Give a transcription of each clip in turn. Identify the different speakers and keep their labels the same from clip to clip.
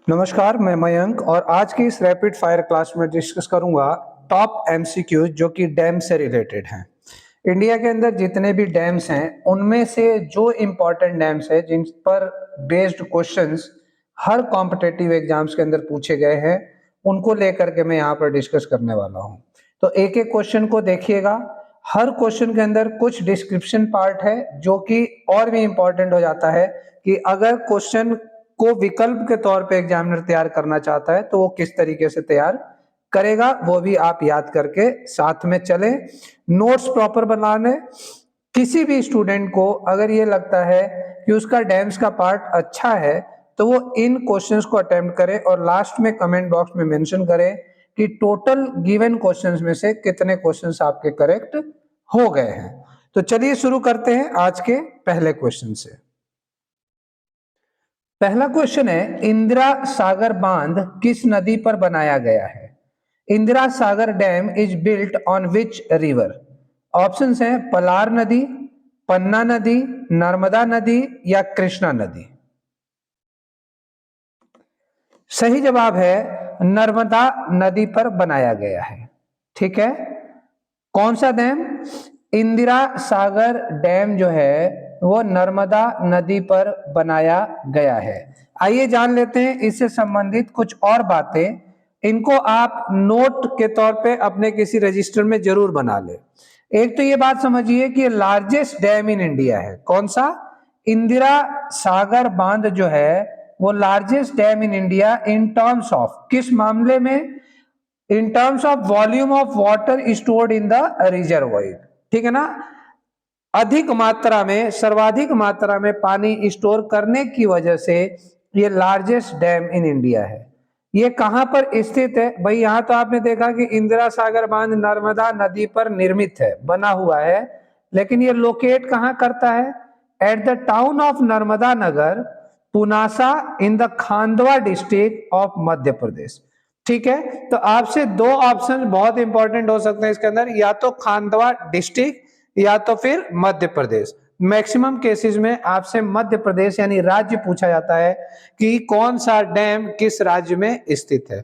Speaker 1: नमस्कार, मैं मयंक और आज की इस रैपिड फायर क्लास में डिस्कस करूंगा टॉप एमसीक्यूज जो कि डैम से रिलेटेड हैं। इंडिया के अंदर जितने भी डैम्स हैं उनमें से जो इम्पोर्टेंट डैम्स हैं जिन पर बेस्ड क्वेश्चंस हर कॉम्पिटेटिव एग्जाम्स के अंदर पूछे गए हैं उनको लेकर के मैं यहाँ पर डिस्कस करने वाला हूँ। तो एक एक क्वेश्चन को देखिएगा। हर क्वेश्चन के अंदर कुछ डिस्क्रिप्शन पार्ट है जो कि और भी इम्पोर्टेंट हो जाता है कि अगर क्वेश्चन को विकल्प के तौर पे एग्जामिनर तैयार करना चाहता है तो वो किस तरीके से तैयार करेगा वो भी आप याद करके साथ में चले। नोट्स प्रॉपर बनाने। किसी भी स्टूडेंट को अगर ये लगता है कि उसका डैम्स का पार्ट अच्छा है तो वो इन क्वेश्चंस को अटेम्प्ट करे और लास्ट में कमेंट बॉक्स में मेंशन करे कि टोटल गिवन क्वेश्चंस में से कितने क्वेश्चंस आपके करेक्ट हो गए हैं। तो चलिए शुरू करते हैं आज के पहले क्वेश्चन से। पहला क्वेश्चन है, इंदिरा सागर बांध किस नदी पर बनाया गया है? Indira Sagar dam is built on which river? Options हैं पलार नदी, पन्ना नदी, नर्मदा नदी या कृष्णा नदी। सही जवाब है नर्मदा नदी पर बनाया गया है। ठीक है, कौन सा डैम? इंदिरा सागर डैम जो है वो नर्मदा नदी पर बनाया गया है। आइए जान लेते हैं इससे संबंधित कुछ और बातें। इनको आप नोट के तौर पे अपने किसी रजिस्टर में जरूर बना ले। एक तो ये बात समझिए कि लार्जेस्ट डैम इन इंडिया है। कौन सा? इंदिरा सागर बांध जो है वो largest dam in India in terms of, किस मामले में? In terms of volume of water stored in the reservoir. ठीक है ना, अधिक मात्रा में, सर्वाधिक मात्रा में पानी स्टोर करने की वजह से ये लार्जेस्ट डैम इन इंडिया है। ये कहां पर स्थित है भाई? यहां तो आपने देखा कि इंदिरा सागर बांध नर्मदा नदी पर निर्मित है, बना हुआ है, लेकिन ये लोकेट कहां करता है? At the town of Narmada Nagar, Punasa in the Khandwa district of Madhya Pradesh. ठीक है, तो आपसे दो ऑप्शन बहुत इंपॉर्टेंट हो सकते हैं इसके अंदर, या तो खांडवा डिस्ट्रिक्ट या तो फिर मध्य प्रदेश। मैक्सिमम केसेस में आपसे मध्य प्रदेश यानी राज्य पूछा जाता है कि कौन सा डैम किस राज्य में स्थित है।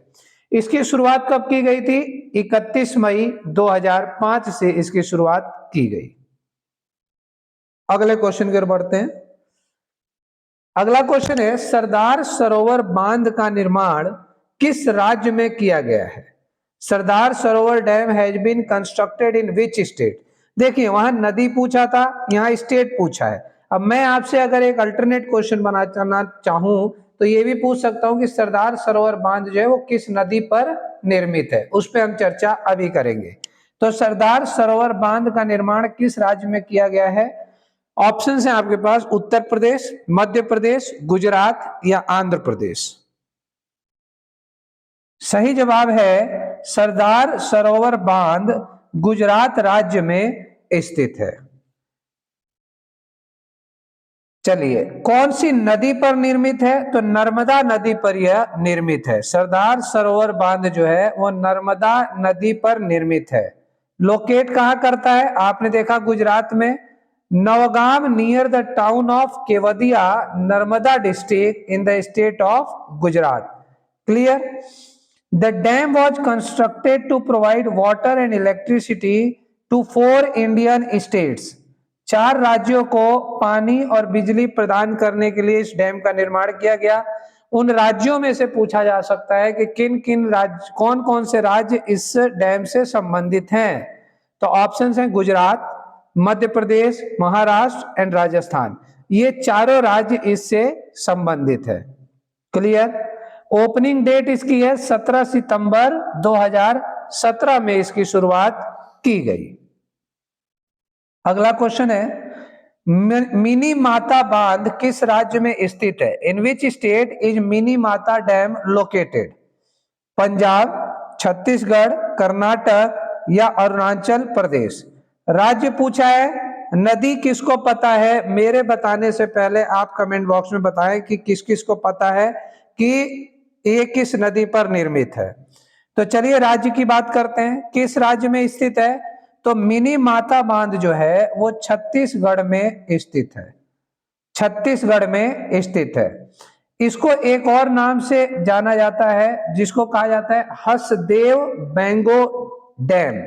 Speaker 1: इसकी शुरुआत कब की गई थी? 31 मई 2005 से इसकी शुरुआत की गई। अगले क्वेश्चन की ओर बढ़ते हैं। अगला क्वेश्चन है, सरदार सरोवर बांध का निर्माण किस राज्य में किया गया है? Sardar Sarovar dam has been constructed in which state? देखिए वहां नदी पूछा था, यहाँ स्टेट पूछा है। अब मैं आपसे अगर एक अल्टरनेट क्वेश्चन बनाना चाहूं तो ये भी पूछ सकता हूं कि सरदार सरोवर बांध जो है वो किस नदी पर निर्मित है, उस पर हम चर्चा अभी करेंगे। तो सरदार सरोवर बांध का निर्माण किस राज्य में किया गया है? ऑप्शन है आपके पास उत्तर प्रदेश, मध्य प्रदेश, गुजरात या आंध्र प्रदेश। सही जवाब है सरदार सरोवर बांध गुजरात राज्य में स्थित है। चलिए, कौन सी नदी पर निर्मित है? तो नर्मदा नदी पर यह निर्मित है। सरदार सरोवर बांध जो है वो नर्मदा नदी पर निर्मित है। लोकेट कहां करता है? आपने देखा गुजरात में, Navagam near the town of Kevadia, Narmada district in the state of Gujarat. Clear? The dam was constructed to provide water and electricity to 4 Indian states. 4 राज्यों को पानी और बिजली प्रदान करने के लिए इस डैम का निर्माण किया गया। उन राज्यों में से पूछा जा सकता है कि किन किन राज्य, कौन कौन से राज्य इस डैम से संबंधित हैं। तो ऑप्शंस हैं गुजरात, मध्य प्रदेश, महाराष्ट्र एंड राजस्थान। ये चारों राज्य इससे संबंधित है। क्लियर? ओपनिंग डेट इसकी है 17 सितंबर 2017 में इसकी शुरुआत की गई। अगला क्वेश्चन है, मिनी माता बांध किस राज्य में स्थित है? In which state is mini माता डैम लोकेटेड? पंजाब, छत्तीसगढ़, कर्नाटक या अरुणाचल प्रदेश। राज्य पूछा है, नदी किसको पता है? मेरे बताने से पहले आप कमेंट बॉक्स में बताएं कि किस किस को पता है कि ये किस नदी पर निर्मित है। तो चलिए राज्य की बात करते हैं, किस राज्य में स्थित है? तो मिनी माता बांध जो है वो छत्तीसगढ़ में स्थित है। छत्तीसगढ़ में स्थित है। इसको एक और नाम से जाना जाता है जिसको कहा जाता है हसदेव बेंगो डैम।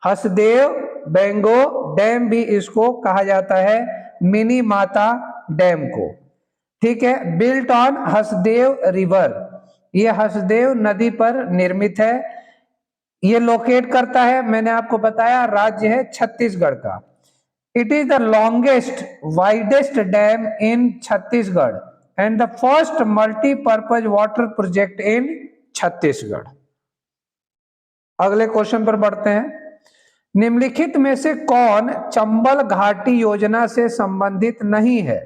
Speaker 1: हसदेव बेंगो डैम भी इसको कहा जाता है, मिनी माता डैम को। ठीक है, बिल्ट ऑन हसदेव रिवर, ये हसदेव नदी पर निर्मित है। ये लोकेट करता है, मैंने आपको बताया, राज्य है छत्तीसगढ़ का। It is the longest widest dam in Chhattisgarh and the first multipurpose water project in Chhattisgarh. अगले क्वेश्चन पर बढ़ते हैं। निम्नलिखित में से कौन चंबल घाटी योजना से संबंधित नहीं है?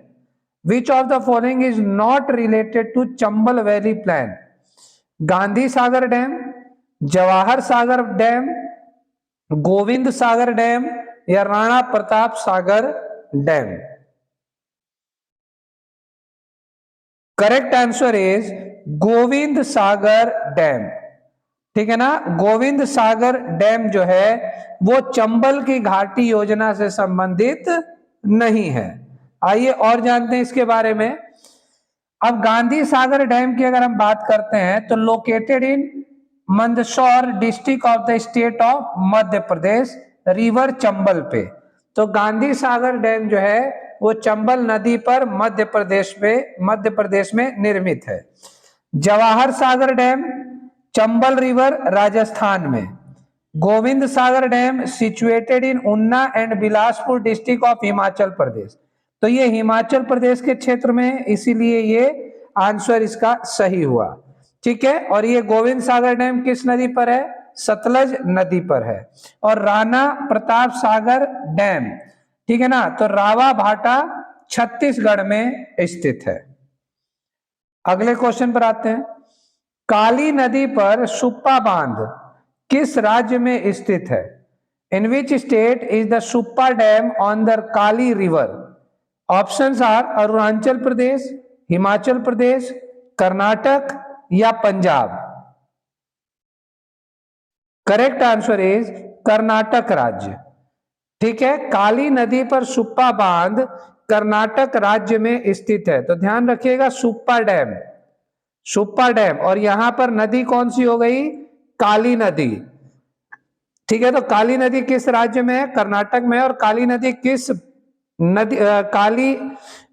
Speaker 1: Which of the following is not related to Chambal valley plan? Gandhi Sagar dam, Jawahar Sagar dam, Govind Sagar dam या Rana Pratap Sagar dam? Correct answer is Govind Sagar dam. ठीक है ना, गोविंद सागर डैम जो है वो चंबल की घाटी योजना से संबंधित नहीं है। आइए और जानते हैं इसके बारे में। अब गांधी सागर डैम की अगर हम बात करते हैं तो located in Mandsaur district of the state of Madhya Pradesh, river Chambal पे। तो गांधी सागर डैम जो है वो चंबल नदी पर मध्य प्रदेश में निर्मित है। जवाहर सागर डैम चंबल रिवर राजस्थान में। Govind Sagar dam situated in Una and Bilaspur district of Himachal Pradesh. तो ये हिमाचल प्रदेश के क्षेत्र में है, इसीलिए ये आंसर इसका सही हुआ। ठीक है, और ये गोविंद सागर डैम किस नदी पर है? सतलज नदी पर है। और राणा प्रताप सागर डैम, ठीक है ना, तो रावा भाटा छत्तीसगढ़ में स्थित है। अगले क्वेश्चन पर आते हैं। काली नदी पर सुप्पा बांध किस राज्य में स्थित है? In which state is the Supa dam on the Kali river? Options are Arunachal Pradesh, Himachal Pradesh, Karnataka या Punjab? Correct answer is Karnataka राज्य। ठीक है, काली नदी पर सुप्पा बांध कर्नाटक राज्य में स्थित है। तो ध्यान रखिएगा, सुप्पा डैम, सुप्पा डैम, और यहां पर नदी कौन सी हो गई? काली नदी। ठीक है, तो काली नदी किस राज्य में है? कर्नाटक में। और काली नदी किस नदी, काली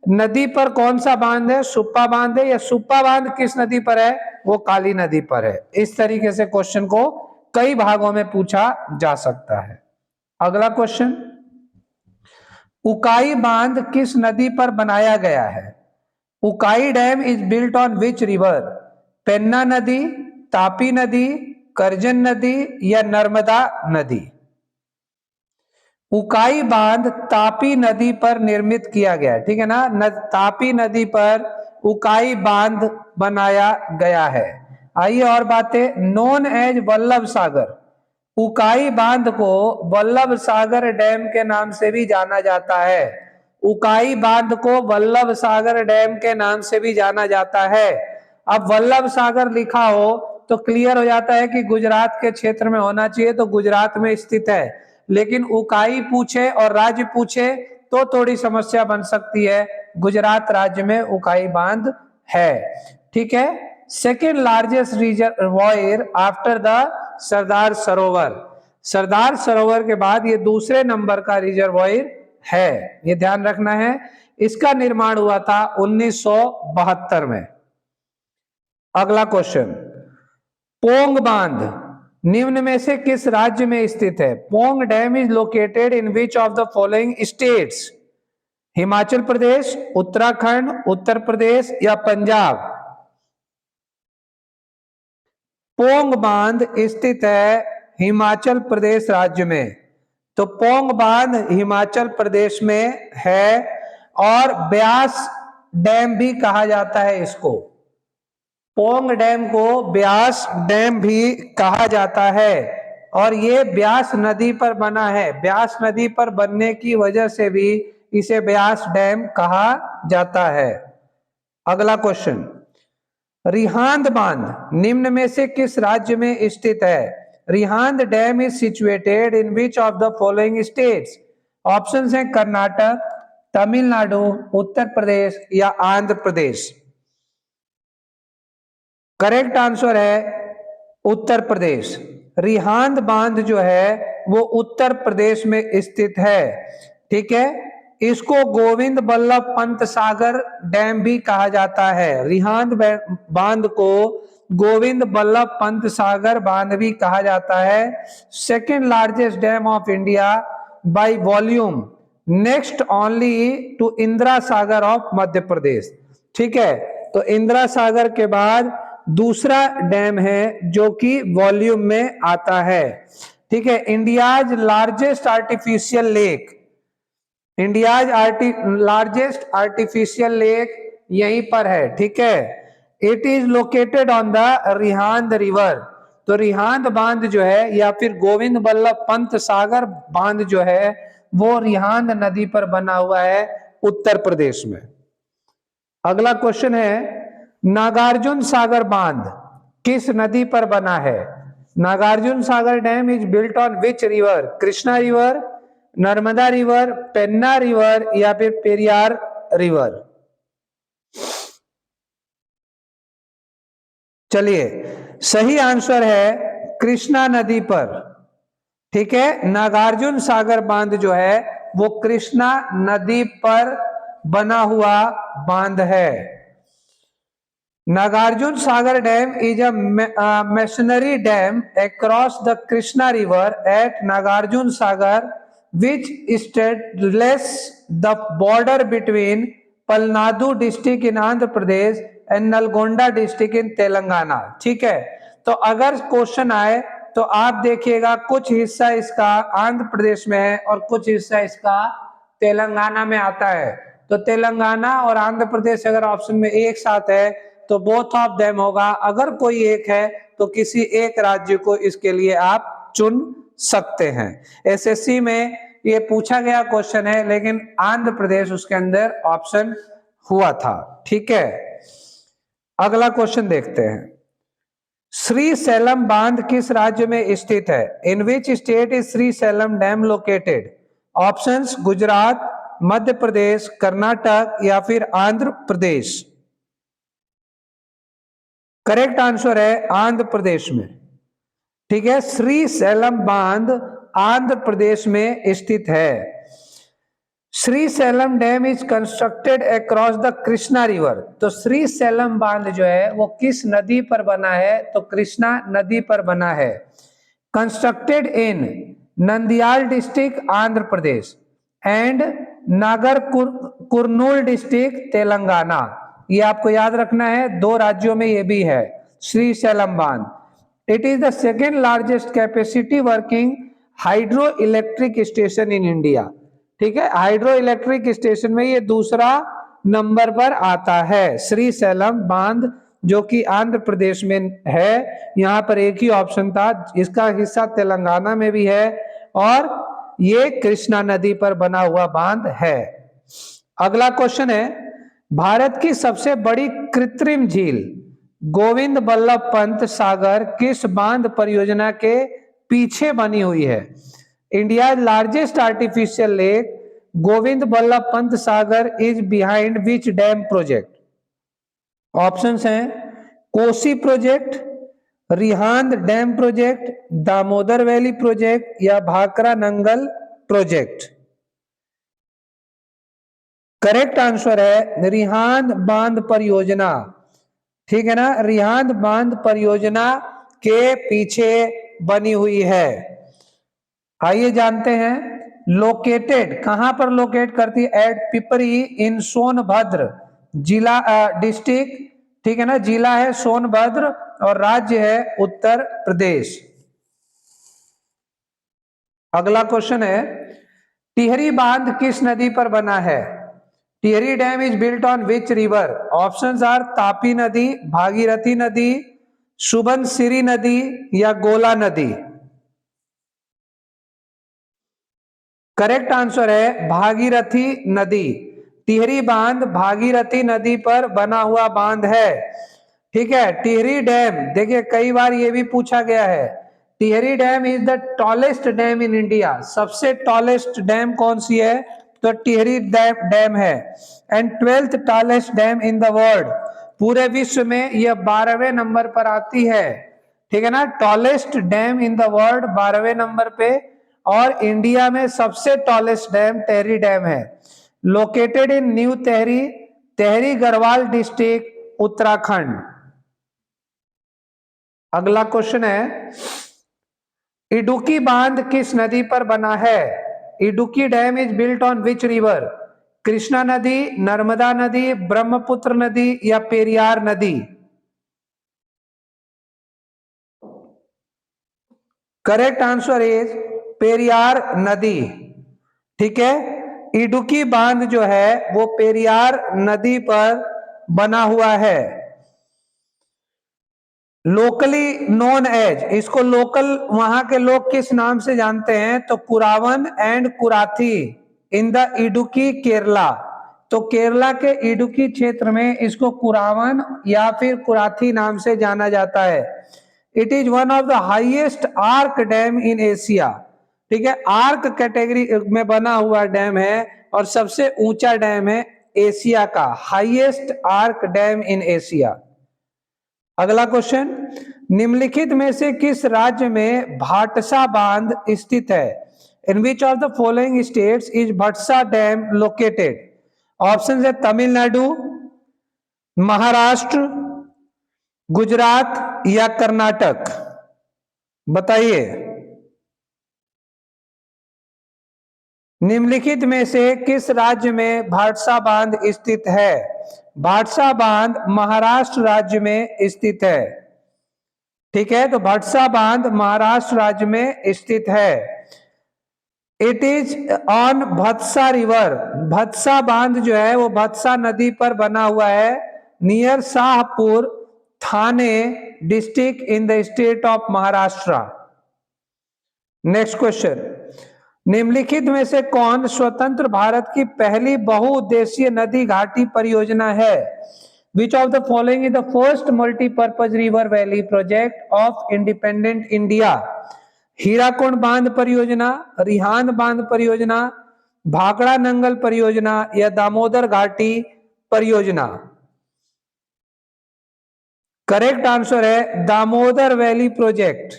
Speaker 1: नदी पर कौन सा बांध है? सुप्पा बांध है। या सुप्पा बांध किस नदी पर है? वो काली नदी पर है। इस तरीके से क्वेश्चन को कई भागों में पूछा जा सकता है। अगला क्वेश्चन, उकाई बांध किस नदी पर बनाया गया है? Ukai dam is built on which river? Penna नदी, तापी नदी, करजन नदी या नर्मदा नदी? उकाई बांध तापी नदी पर निर्मित किया गया है। ठीक है ना, तापी नदी पर उकाई बांध बनाया गया है। आइए और बातें। नोन एज वल्लभ सागर, उकाई बांध को वल्लभ सागर डैम के नाम से भी जाना जाता है। उकाई बांध को वल्लभ सागर डैम के नाम से भी जाना जाता है। अब वल्लभ सागर लिखा हो तो क्लियर हो जाता है कि गुजरात के क्षेत्र में होना चाहिए, तो गुजरात में स्थित है। लेकिन उकाई पूछे और राज्य पूछे तो थोड़ी समस्या बन सकती है। गुजरात राज्य में उकाई बांध है। ठीक है, second largest reservoir after the Sardar Sarovar, Sardar सरोवर के बाद ये दूसरे नंबर का रिजर्वॉयर है, ये ध्यान रखना है। इसका निर्माण हुआ था 1972 में। अगला क्वेश्चन, पोंग बांध निम्न में से किस राज्य में स्थित है? Pong dam is located in which of the following states? Himachal Pradesh, Uttarakhand, Uttar Pradesh या पंजाब? पोंग बांध स्थित है हिमाचल प्रदेश राज्य में। तो पोंग बांध हिमाचल प्रदेश में है और ब्यास डैम भी कहा जाता है इसको। पोंग डैम को ब्यास डैम भी कहा जाता है और ये ब्यास नदी पर बना है। ब्यास नदी पर बनने की वजह से भी इसे ब्यास डैम कहा जाता है। अगला क्वेश्चन, रिहांद बांध निम्न में से किस राज्य में स्थित है? Rihand dam is situated in which of the following states? Options हैं कर्नाटक, तमिलनाडु, उत्तर प्रदेश या आंध्र प्रदेश। करेक्ट आंसर है उत्तर प्रदेश। रिहांद बांध जो है वो उत्तर प्रदेश में स्थित है। ठीक है, इसको गोविंद बल्लभ पंत सागर डैम भी कहा जाता है। रिहांद बांध को गोविंद बल्लभ पंत सागर बांध भी कहा जाता है। Second largest dam of India by volume, next only to Indira Sagar of Madhya Pradesh. ठीक है, तो इंदिरा सागर के बाद दूसरा डैम है जो कि वॉल्यूम में आता है। ठीक है, India's largest artificial lake, India's largest artificial lake यहीं पर है। ठीक है, it is located on the Rihand river. तो रिहांद बांध जो है या फिर गोविंद बल्लभ पंत सागर बांध जो है वो रिहांद नदी पर बना हुआ है उत्तर प्रदेश में। अगला क्वेश्चन है, नागार्जुन सागर बांध किस नदी पर बना है? Nagarjuna Sagar dam is built on which river? Krishna river, Narmada river, Penna river या फिर पेरियार रिवर? चलिए, सही आंसर है कृष्णा नदी पर। ठीक है, नागार्जुन सागर बांध जो है वो कृष्णा नदी पर बना हुआ बांध है। Nagarjuna Sagar dam is a masonry dam across the Krishna river at Nagarjuna Sagar which straddles the border between Palnadu district in Andhra Pradesh and Nalgonda district in Telangana. ठीक है, तो अगर क्वेश्चन आए तो आप देखिएगा कुछ हिस्सा इसका आंध्र प्रदेश में है और कुछ हिस्सा इसका तेलंगाना में आता है। तो तेलंगाना और आंध्र प्रदेश अगर ऑप्शन में एक साथ है तो बोथ ऑफ देम होगा। अगर कोई एक है तो किसी एक राज्य को इसके लिए आप चुन सकते हैं। एसएससी में ये पूछा गया क्वेश्चन है लेकिन आंध्र प्रदेश उसके अंदर ऑप्शन हुआ था। ठीक है, अगला क्वेश्चन देखते हैं। श्री सैलम बांध किस राज्य में स्थित है? In which state is Srisailam dam located? Options Gujarat, Madhya Pradesh, Karnataka या फिर आंध्र प्रदेश? करेक्ट आंसर है आंध्र प्रदेश में। ठीक है, श्री सैलम बांध आंध्र प्रदेश में स्थित है। Shri slam dam is constructed across the Krishna river. तो श्री सैलम बांध जो है वो किस नदी पर बना है? तो कृष्णा नदी पर बना है। Constructed in Nandyal district Andhra Pradesh and नागर कुर्नूल डिस्ट्रिक्ट तेलंगाना। ये आपको याद रखना है, दो राज्यों में ये भी है श्री सैलम बांध। It is the second largest capacity working hydro electric station in India. ठीक है, हाइड्रो इलेक्ट्रिक स्टेशन में ये दूसरा नंबर पर आता है श्री सैलम बांध जो कि आंध्र प्रदेश में है। यहाँ पर एक ही ऑप्शन था, इसका हिस्सा तेलंगाना में भी है और ये कृष्णा नदी पर बना हुआ बांध है। अगला क्वेश्चन है, भारत की सबसे बड़ी कृत्रिम झील गोविंद बल्लभ पंत सागर किस बांध परियोजना के पीछे बनी हुई है? India largest artificial lake Govind Ballabh Pant Sagar is behind which dam project? Options हैं Kosi project, Rihand dam project, Damodar valley project या Bhakra Nangal project? Correct answer है रिहांद बांध परियोजना। ठीक है ना, रिहांद बांध परियोजना के पीछे बनी हुई है। आइए जानते हैं, लोकेटेड कहां पर लोकेट करती है? एट पिपरी इन सोनभद्र जिला डिस्ट्रिक्ट। ठीक है ना, जिला है सोनभद्र और राज्य है उत्तर प्रदेश। अगला क्वेश्चन है, टिहरी बांध किस नदी पर बना है? Tehri dam is built on which river? Options are Tapi नदी, भागीरथी नदी, सुबनसिरी नदी या गोला नदी? करेक्ट आंसर है भागीरथी नदी। टिहरी बांध भागीरथी नदी पर बना हुआ बांध है। ठीक है, टिहरी डैम देखिए कई बार ये भी पूछा गया है, Tehri dam is the tallest dam in India. सबसे टॉलेस्ट डैम कौन सी है? तो टिहरी डैम है। And 12th tallest dam in the world, पूरे विश्व में यह 12वें नंबर पर आती है, ठीक है ना। Tallest dam in the world 12वें नंबर पे, और इंडिया में सबसे टॉलेस्ट डैम टेहरी डैम है, located in new Tehri, Tehri Garhwal district, Uttarakhand. अगला क्वेश्चन है, इडुक्की बांध किस नदी पर बना है? Idukki dam is built on which river? Krishna नदी, नर्मदा नदी, ब्रह्मपुत्र नदी या पेरियार नदी? करेक्ट आंसर इज पेरियार नदी, ठीक है। इडुक्की बांध जो है वो पेरियार नदी पर बना हुआ है। लोकली नोन एज, इसको लोकल वहां के लोग किस नाम से जानते हैं? तो Kuravan and Kurathi in the Idukki Kerala. तो केरला के इडुक्की क्षेत्र में इसको कुरावन या फिर कुराथी नाम से जाना जाता है। It is one of the highest arc dam in Asia, ठीक है। आर्क कैटेगरी में बना हुआ डैम है और सबसे ऊंचा डैम है एशिया का, highest arc dam in Asia. अगला क्वेश्चन, निम्नलिखित में से किस राज्य में भाटसा बांध स्थित है? In which of the following states is Bhatsa dam located? Option है तमिलनाडु, महाराष्ट्र, गुजरात या कर्नाटक? बताइए। निम्नलिखित में से किस राज्य में भाटसा बांध स्थित है? भाटसा बांध महाराष्ट्र राज्य में स्थित है, ठीक है। तो भाटसा बांध महाराष्ट्र राज्य में स्थित है। इट इज ऑन भत्सा रिवर, भत्सा बांध जो है वो भत्सा नदी पर बना हुआ है, near Shahpur, Thane district in the state of Maharashtra. Next question, निम्नलिखित में से कौन स्वतंत्र भारत की पहली बहुउद्देशीय नदी घाटी परियोजना है? Which of the following is the first multipurpose river valley project of independent India? Hirakud बांध परियोजना, रिहांद बांध परियोजना, भाखड़ा नंगल परियोजना या दामोदर घाटी परियोजना? करेक्ट आंसर है दामोदर वैली प्रोजेक्ट,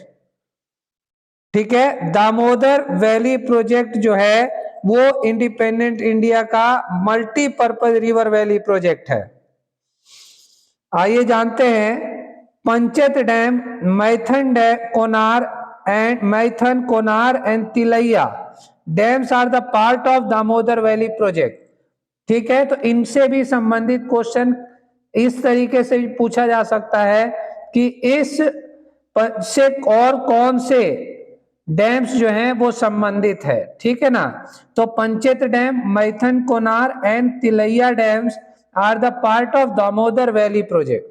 Speaker 1: ठीक है। दामोदर वैली प्रोजेक्ट जो है वो इंडिपेंडेंट इंडिया का मल्टीपर्पज रिवर वैली प्रोजेक्ट है। आइए जानते हैं, Panchet dam, Maithon dam, Konar and Tilaiya dams are the part of Damodar valley project, ठीक है। तो इनसे भी संबंधित क्वेश्चन इस तरीके से पूछा जा सकता है कि इस से और कौन से डैम्स जो हैं वो संबंधित है, ठीक है ना। तो Panchet dam, Maithon, Konar and Tilaiya dams are the part of Damodar valley project.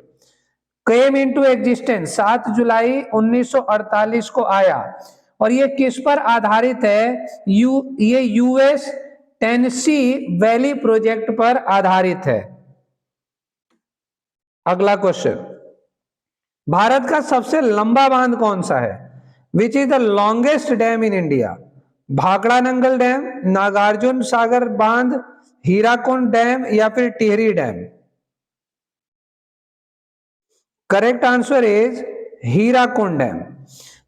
Speaker 1: Came into existence 7 जुलाई 1948 को आया, और ये किस पर आधारित है? ये यूएस टेनेसी वैली प्रोजेक्ट पर आधारित है। अगला क्वेश्चन, भारत का सबसे लंबा बांध कौन सा है? Which is the longest dam in India? Bhakra Nangal dam, Nagarjuna Sagar बांध, हीराकुंड डैम या फिर Tehri dam? Correct answer is Hirakud dam.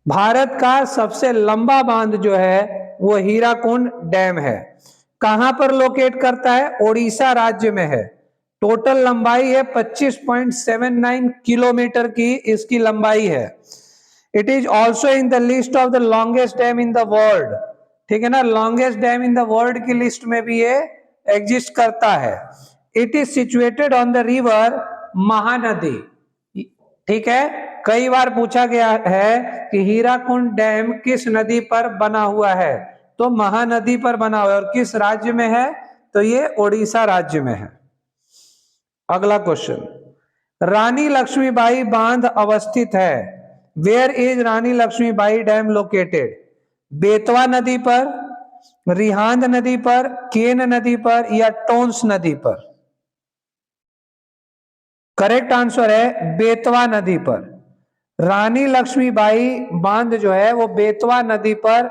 Speaker 1: Bharat का सबसे लंबा बांध जो है वो हीराकुंड डैम है। कहां पर लोकेट करता है? ओडिशा राज्य में है। टोटल लंबाई है 25.79 किलोमीटर की इसकी लंबाई है। It is also in the list of the longest dam in the world, ठीक है ना। Longest dam in the world की लिस्ट में भी ये एग्जिस्ट करता है। It is situated on the river Mahanadi, ठीक है। कई बार पूछा गया है कि हीराकुंड डैम किस नदी पर बना हुआ है? तो महानदी पर बना हुआ है। और किस राज्य में है? तो ये ओडिशा राज्य में है। अगला क्वेश्चन, रानी लक्ष्मीबाई बांध अवस्थित है। Where is Rani Laxmibai dam located? Betwa नदी पर, रिहांद नदी पर, केन नदी पर या टोंस नदी पर? करेक्ट आंसर है बेतवा नदी पर। रानी लक्ष्मीबाई बांध जो है वो बेतवा नदी पर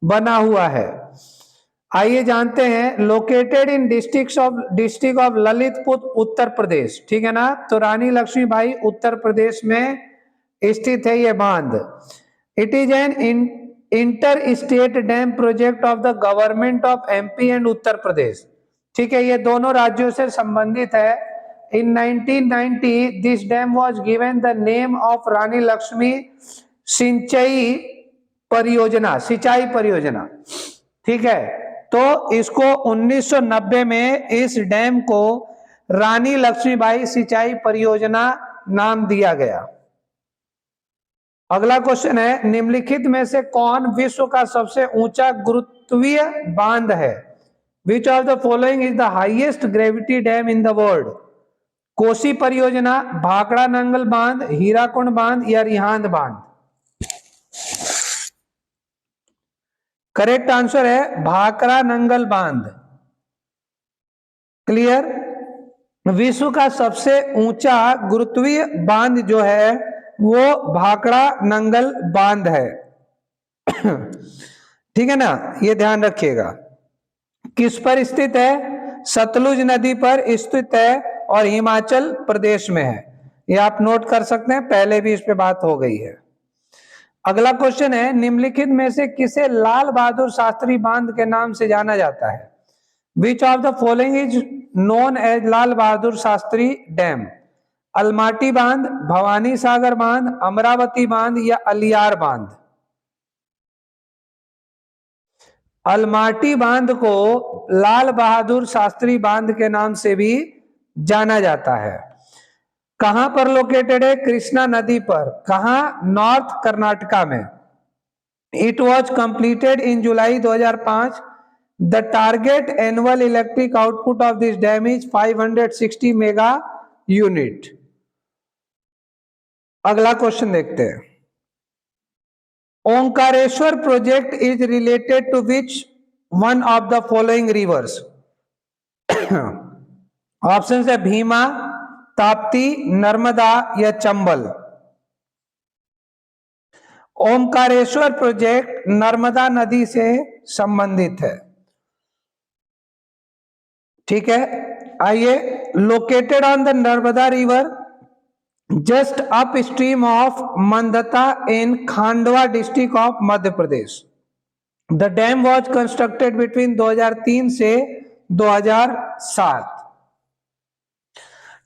Speaker 1: बना हुआ है। आइए जानते हैं, located in district of Lalitpur Uttar Pradesh, ठीक है ना। तो रानी लक्ष्मीबाई उत्तर प्रदेश में स्थित है ये बांध। It is an inter state dam project of the government of MP and Uttar Pradesh, ठीक है, ये दोनों राज्यों से संबंधित है। In 1990 this dam was given the name of Rani Lakshmi सिंचाई सिंचाई परियोजना, ठीक है। तो इसको 1990 में इस डैम को रानी लक्ष्मीबाई सिंचाई परियोजना नाम दिया गया। अगला क्वेश्चन है, निम्नलिखित में से कौन विश्व का सबसे ऊंचा गुरुत्वीय बांध है? Which of the following is the highest gravity dam in the world? Kosi परियोजना, भाखड़ा नंगल बांध, हीराकुंड बांध या रिहांद बांध? करेक्ट आंसर है भाखड़ा नंगल बांध। क्लियर? विश्व का सबसे ऊंचा गुरुत्वीय बांध जो है वो भाखड़ा नंगल बांध है। ठीक है ना, ये ध्यान रखिएगा। किस पर स्थित है? सतलुज नदी पर स्थित है और हिमाचल प्रदेश में है। ये आप नोट कर सकते हैं, पहले भी इस पे बात हो गई है। अगला क्वेश्चन है, निम्नलिखित में से किसे लाल बहादुर शास्त्री बांध के नाम से जाना जाता है? Which of the following is known as Lal Bahadur Shastri dam? Almatti बांध, भवानी सागर बांध, अमरावती बांध या अलियार बांध? अलमाटी बांध को लाल बहादुर शास्त्री बांध के नाम से भी जाना जाता है। कहां पर लोकेटेड है? कृष्णा नदी पर। कहां? नॉर्थ कर्नाटका में। It was completed in July 2005। The target annual electric output of this dam is 560 mega unit. अगला क्वेश्चन देखते हैं, Omkareshwar project is related to which one of the following rivers? Option है भीमा, ताप्ती, नर्मदा या चंबल। ओंकारेश्वर प्रोजेक्ट नर्मदा नदी से संबंधित है, ठीक है। आइए, located on the Narmada river just upstream of Mandhata in Khandwa district of Madhya Pradesh. The dam was constructed between 2003 से 2007।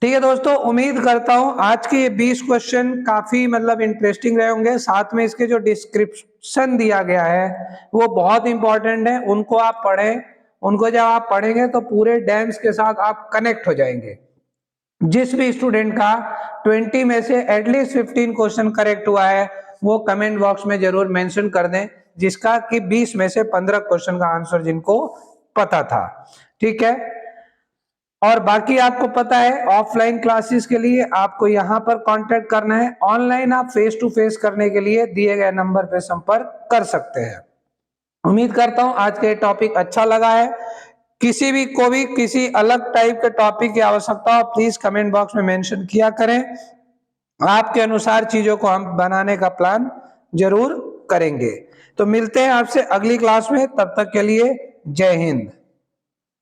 Speaker 1: ठीक है दोस्तों, उम्मीद करता हूं आज के ये 20 क्वेश्चन काफी मतलब इंटरेस्टिंग रहे होंगे। साथ में इसके जो डिस्क्रिप्शन दिया गया है वो बहुत इंपॉर्टेंट है, उनको आप पढ़ें। उनको जब आप पढ़ेंगे तो पूरे डैम्स के साथ आप कनेक्ट हो जाएंगे। जिस भी स्टूडेंट का 20 में से एटलीस्ट 15 क्वेश्चन करेक्ट हुआ है वो कमेंट बॉक्स में जरूर मेंशन कर दें, जिसका कि 20 में से 15 क्वेश्चन का आंसर जिनको पता था, ठीक है। और बाकी आपको पता है, ऑफलाइन क्लासेस के लिए आपको यहाँ पर कांटेक्ट करना है। ऑनलाइन आप फेस टू फेस करने के लिए दिए गए नंबर पे संपर्क कर सकते हैं। उम्मीद करता हूं आज के टॉपिक अच्छा लगा है। किसी भी को भी किसी अलग टाइप के टॉपिक की आवश्यकता हो प्लीज कमेंट बॉक्स में मेंशन किया करें। आपके अनुसार चीजों को हम बनाने का प्लान जरूर करेंगे। तो मिलते हैं आपसे अगली क्लास में, तब तक के लिए जय हिंद।